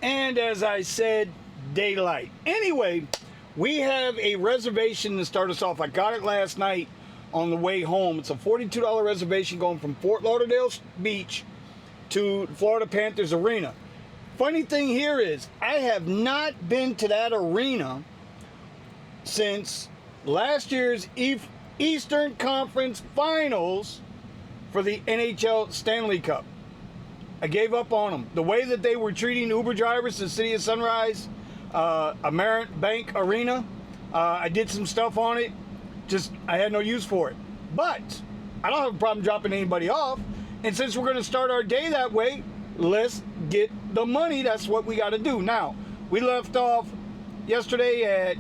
And as I said, daylight. Anyway, we have a reservation to start us off. I got it last night on the way home. It's a $42 reservation going from Fort Lauderdale Beach to Florida Panthers Arena. Funny thing here is, I have not been to that arena since last year's Eastern Conference Finals for the NHL Stanley Cup. I gave up on them. The way that they were treating Uber drivers in the city of Sunrise, Amerit Bank Arena, I did some stuff on it. Just, I had no use for it. But I don't have a problem dropping anybody off. And since we're going to start our day that way, let's get the money. That's what we got to do. Now, we left off yesterday at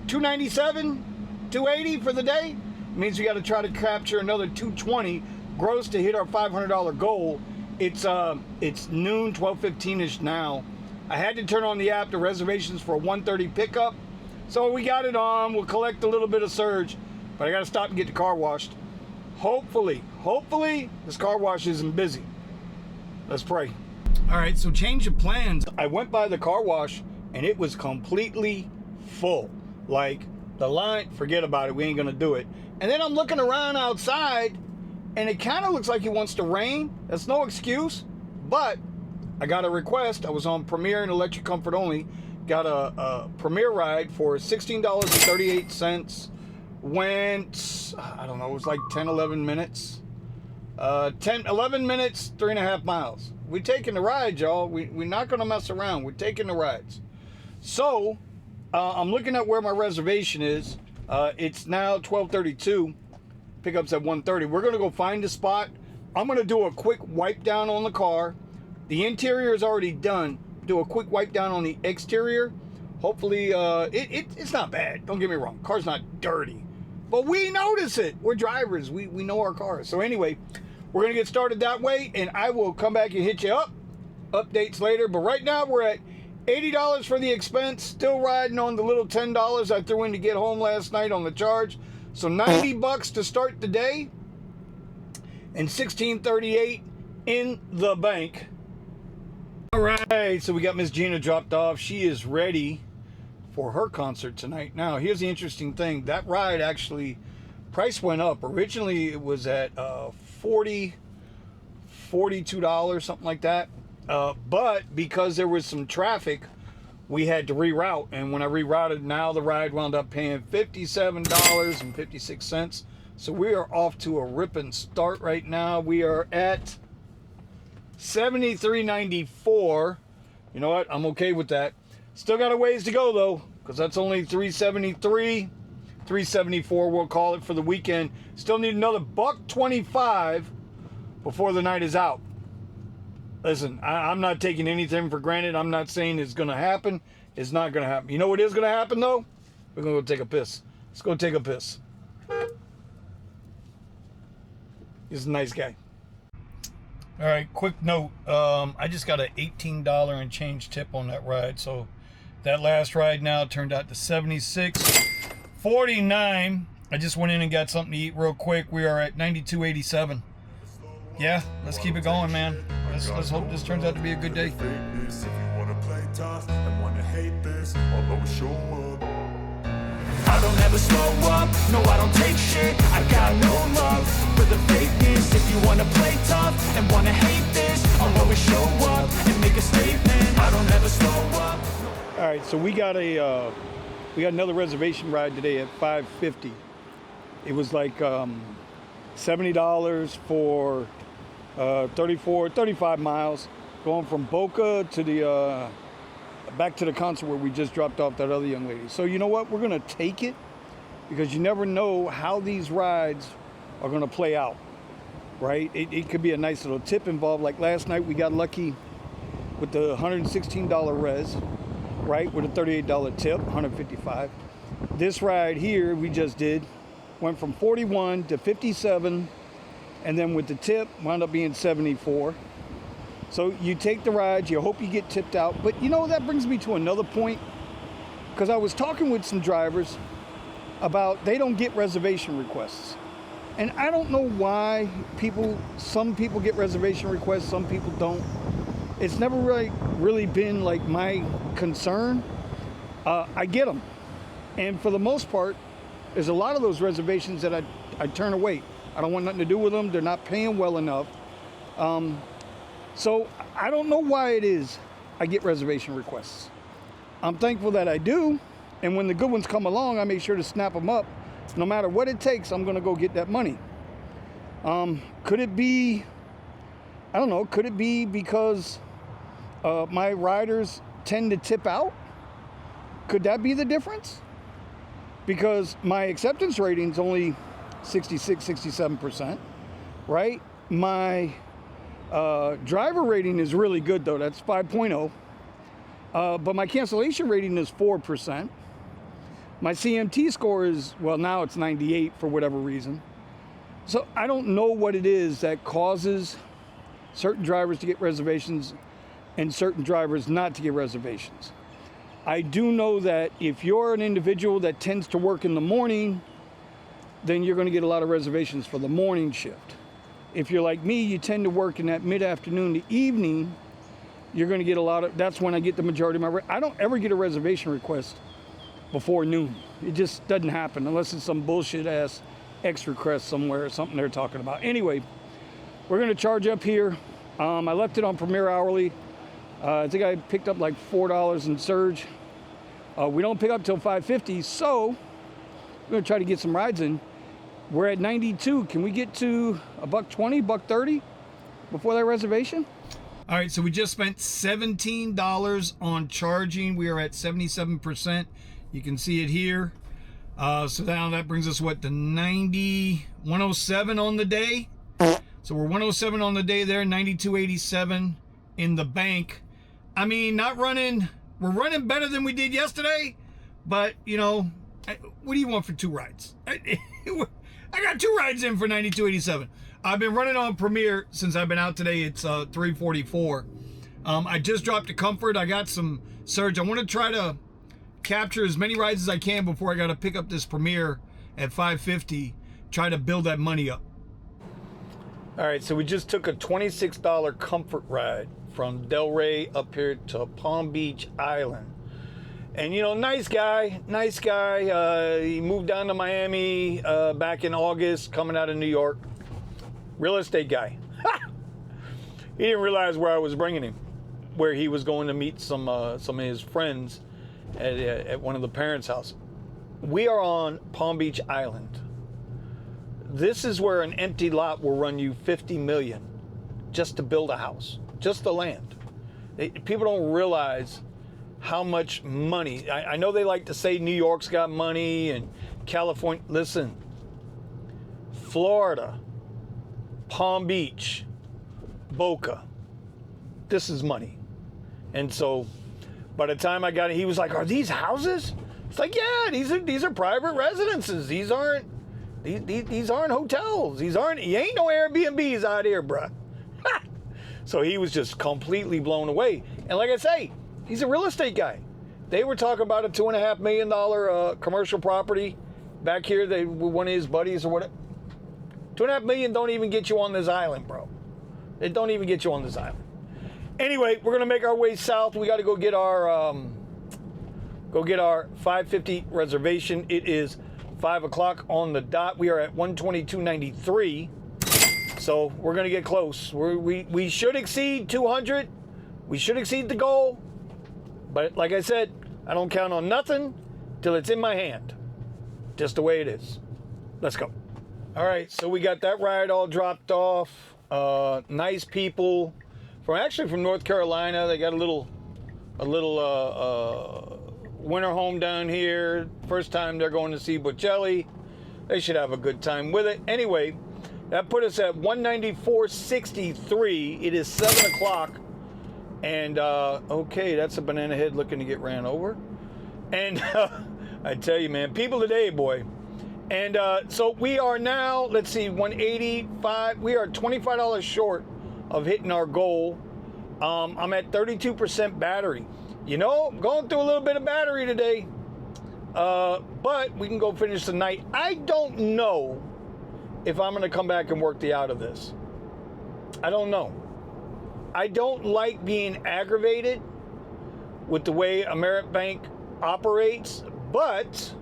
297, 280 for the day. It means we got to try to capture another 220 gross to hit our $500 goal. It's noon, 12:15ish now. I had to turn on the app to reservations for a 1:30 pickup. So we got it on. We'll collect a little bit of surge, but I got to stop and get the car washed. Hopefully this car wash isn't busy. Let's pray. All right, so change of plans. I went by the car wash and it was completely full. Like the line, forget about it. We ain't going to do it. And then I'm looking around outside and it kind of looks like it wants to rain. That's no excuse, but I got a request. I was on Premier and Electric Comfort Only. Got a Premier ride for $16.38. Went, I don't know, it was like 10, 11 minutes. 11 minutes, 3.5 miles. We're taking the ride, y'all. We're not going to mess around. We're taking the rides. So, I'm looking at where my reservation is. It's now 12:32. Pickup's at 1:30. We're going to go find a spot. I'm going to do a quick wipe down on the car. The interior is already done. Do a quick wipe down on the exterior. Hopefully, it's not bad. Don't get me wrong. Car's not dirty. But we notice it. We're drivers. We know our cars. So anyway, we're going to get started that way. And I will come back and hit you up. Updates later. But right now, we're at $80 for the expense. Still riding on the little $10 I threw in to get home last night on the charge. So $90 to start the day. And $16.38 in the bank. All right, so we got Miss Gina dropped off. She is ready for her concert tonight. Now, here's the interesting thing. That ride actually, price went up. Originally, it was at $42, something like that. But because there was some traffic, we had to reroute. And when I rerouted, now the ride wound up paying $57.56. So we are off to a ripping start right now. We are at $73.94. You know what? I'm okay with that. Still got a ways to go though, because that's only $373, $374 we'll call it for the weekend. Still need another $125 before the night is out. Listen, I'm not taking anything for granted. I'm not saying it's going to happen. It's not going to happen. You know what is going to happen though? We're going to go take a piss. Let's go take a piss. He's a nice guy. All right, quick note. I just got an $18 and change tip on that ride. So that last ride now turned out to $76.49. I just went in and got something to eat real quick. We are at $92.87. Yeah, let's keep it going, man. Let's hope this turns out to be a good day. If you wanna play tough and wanna hate this, I'll always show up. I don't ever slow up, no I don't take shit. I got no love for the fakeness. If you wanna play tough and wanna hate this, I'll always show up and make a statement. I don't ever slow up. All right, so we got another reservation ride today at 5:50. It was like $70 for 35 miles, going from Boca to the back to the concert where we just dropped off that other young lady. So you know what? We're going to take it because you never know how these rides are going to play out, right? It could be a nice little tip involved. Like last night, we got lucky with the $116 res, right? With a $38 tip, $155. This ride here we just did went from 41 to 57, and then with the tip wound up being 74. So you take the rides, you hope you get tipped out. But you know, that brings me to another point, because I was talking with some drivers about they don't get reservation requests. And I don't know why some people get reservation requests, some people don't. it's never really been like my concern. I get them, and for the most part, there's a lot of those reservations that I turn away. I don't want nothing to do with them. They're not paying well enough. So I don't know why it is I get reservation requests. I'm thankful that I do, and when the good ones come along, I make sure to snap them up. No matter what it takes, I'm gonna go get that money. Could it be, I don't know, could it be because my riders tend to tip out? Could that be the difference? Because my acceptance rating's only 66, 67%, right? My driver rating is really good though, that's 5.0. But my cancellation rating is 4%. My CMT score is, well, now it's 98 for whatever reason. So I don't know what it is that causes certain drivers to get reservations and certain drivers not to get reservations. I do know that if you're an individual that tends to work in the morning, then you're going to get a lot of reservations for the morning shift. If you're like me, you tend to work in that mid-afternoon to evening, you're going to get a lot of, that's when I get the majority of my, I don't ever get a reservation request before noon. It just doesn't happen unless it's some bullshit ass extra crest somewhere or something they're talking about. Anyway, we're going to charge up here. I left it on Premier Hourly. I think I picked up like $4 in surge. We don't pick up till 5:50, so we're going to try to get some rides in. We're at 92. Can we get to $1.20, $1.30 before that reservation? All right, so we just spent $17 on charging. We are at 77%. You can see it here. So now that brings us, what, to 107 on the day? So we're 107 on the day there, 92.87 in the bank. I mean, not running, we're running better than we did yesterday, but, you know, what do you want for two rides? I got two rides in for 92.87. I've been running on Premier since I've been out today. It's 3:44. I just dropped a Comfort. I got some surge. I want to try to capture as many rides as I can before I got to pick up this Premier at 5:50. Try to build that money up. All right, so we just took a $26 Comfort ride from Delray up here to Palm Beach Island. And, you know, nice guy. He moved down to Miami back in August, coming out of New York. Real estate guy. He didn't realize where I was bringing him, where he was going to meet some of his friends at one of the parents' house. We are on Palm Beach Island. This is where an empty lot will run you $50 million just to build a house, just the land. People don't realize how much money. I know they like to say New York's got money and California. Listen, Florida, Palm Beach, Boca, this is money. And so by the time I got it, he was like, "Are these houses?" It's like, "Yeah, these are private residences. These aren't hotels. You ain't no Airbnbs out here, bruh." So he was just completely blown away. And like I say, he's a real estate guy. They were talking about a $2.5 million commercial property back here. One of his buddies or whatever. $2.5 million don't even get you on this island, bro. It don't even get you on this island. Anyway, we're gonna make our way south. We got to go get our 5:50 reservation. It is 5 o'clock on the dot. We are at 122.93. So we're gonna get close. We should exceed 200. We should exceed the goal. But like I said, I don't count on nothing till it's in my hand. Just the way it is. Let's go. All right, so we got that ride all dropped off. Nice people from North Carolina. They got a little winter home down here. First time they're going to see Bocelli. They should have a good time with it. Anyway, that put us at 194.63. It is 7 o'clock. And, okay, that's a banana head looking to get ran over. And I tell you, man, people today, boy. And so we are now, let's see, 185. We are $25 short of hitting our goal. I'm at 32% battery. You know, going through a little bit of battery today. But we can go finish the night. I don't know if I'm going to come back and work the out of this. I don't know. I don't like being aggravated with the way Ameribank operates, but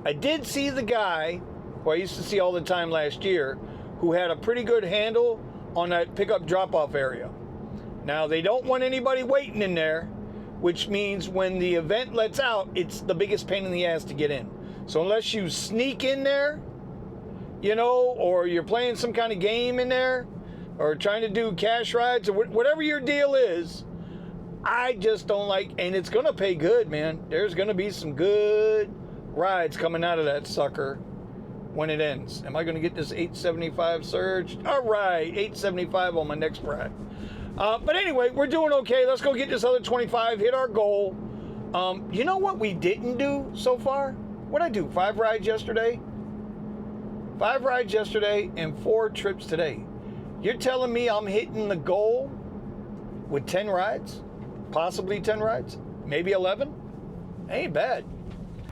I did see the guy who I used to see all the time last year who had a pretty good handle on that pickup drop-off area. Now, they don't want anybody waiting in there, which means when the event lets out, it's the biggest pain in the ass to get in. So unless you sneak in there, you know, or you're playing some kind of game in there, or trying to do cash rides, or whatever your deal is, I just don't like, and it's gonna pay good, man. There's gonna be some good rides coming out of that sucker when it ends. Am I gonna get this 875 surge? All right, 875 on my next ride. But anyway, we're doing okay. Let's go get this other 25, hit our goal. You know what we didn't do so far? What'd I do, 5 rides yesterday? 5 rides yesterday and 4 trips today. You're telling me I'm hitting the goal with 10 rides? Possibly 10 rides? Maybe 11? Ain't bad.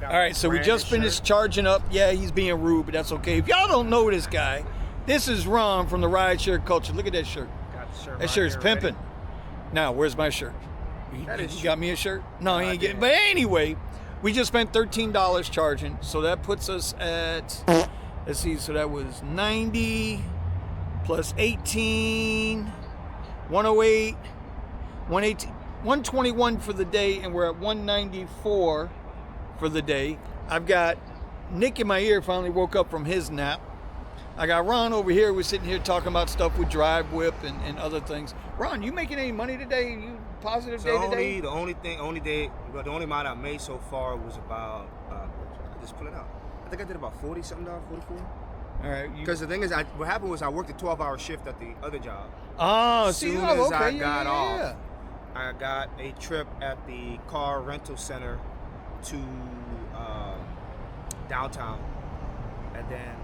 All right, so we just finished charging up. Yeah, he's being rude, but that's okay. If y'all don't know this guy, this is Ron from the Rideshare Culture. Look at that shirt. Got the shirt. That shirt's pimping. Now, where's my shirt? You got me a shirt? No, he ain't getting. But anyway, we just spent $13 charging, so that puts us at, let's see, so that was 90 plus 18, 108, 118, 121 for the day, and we're at 194 for the day. I've got Nick in my ear, finally woke up from his nap. I got Ron over here. We're sitting here talking about stuff with Drive Whip and other things. Ron, you making any money today? You positive day today? The only amount I made so far was about, just pull it out. I think I did about $40 something, 44. All right. Because the thing is, what happened was I worked a 12-hour shift at the other job. Oh, as soon as I got off, I got a trip at the car rental center to downtown, and then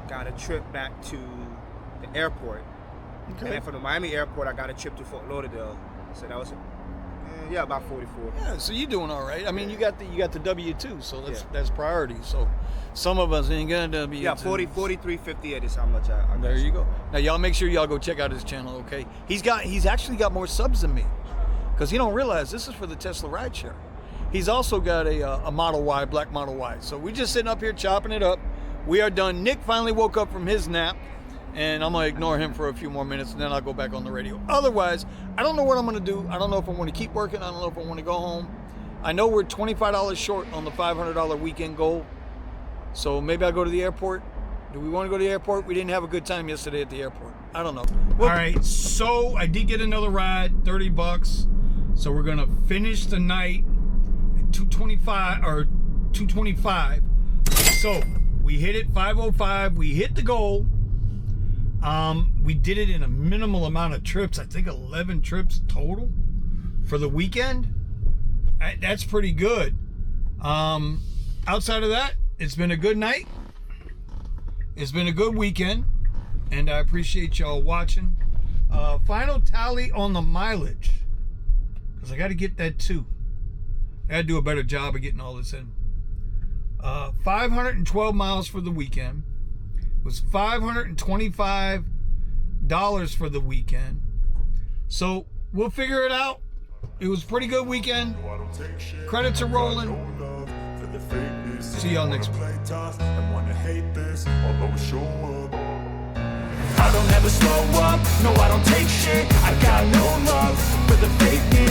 got a trip back to the airport. Okay. And then from the Miami airport, I got a trip to Fort Lauderdale. So that was, about 44. Yeah, so you're doing all right. I mean, you got the W-2, so that's priority. So some of us ain't got W-2. Yeah, 43.58 is how much I got. There you go. Now y'all make sure y'all go check out his channel, okay? He's actually got more subs than me, because he don't realize this is for the Tesla Rideshare. He's also got a Model Y, black Model Y. So we're just sitting up here chopping it up. We are done. Nick finally woke up from his nap, and I'm going to ignore him for a few more minutes, and then I'll go back on the radio. Otherwise, I don't know what I'm going to do. I don't know if I want to keep working. I don't know if I want to go home. I know we're $25 short on the $500 weekend goal, so maybe I'll go to the airport. Do we want to go to the airport? We didn't have a good time yesterday at the airport. I don't know. All right, so I did get another ride, $30. So we're going to finish the night at 225 or 225. So we hit it 505. We hit the goal. We did it in a minimal amount of trips. I think 11 trips total for the weekend. That's pretty good. Outside of that, it's been a good night. It's been a good weekend, and I appreciate y'all watching. Final tally on the mileage, because I got to get that too. I got to do a better job of getting all this in. 512 miles for the weekend. It was $525 for the weekend. So we'll figure it out. It was a pretty good weekend. Credits are rolling. See y'all next week. I don't ever slow up, no I don't take shit. I got no love for the fakeness.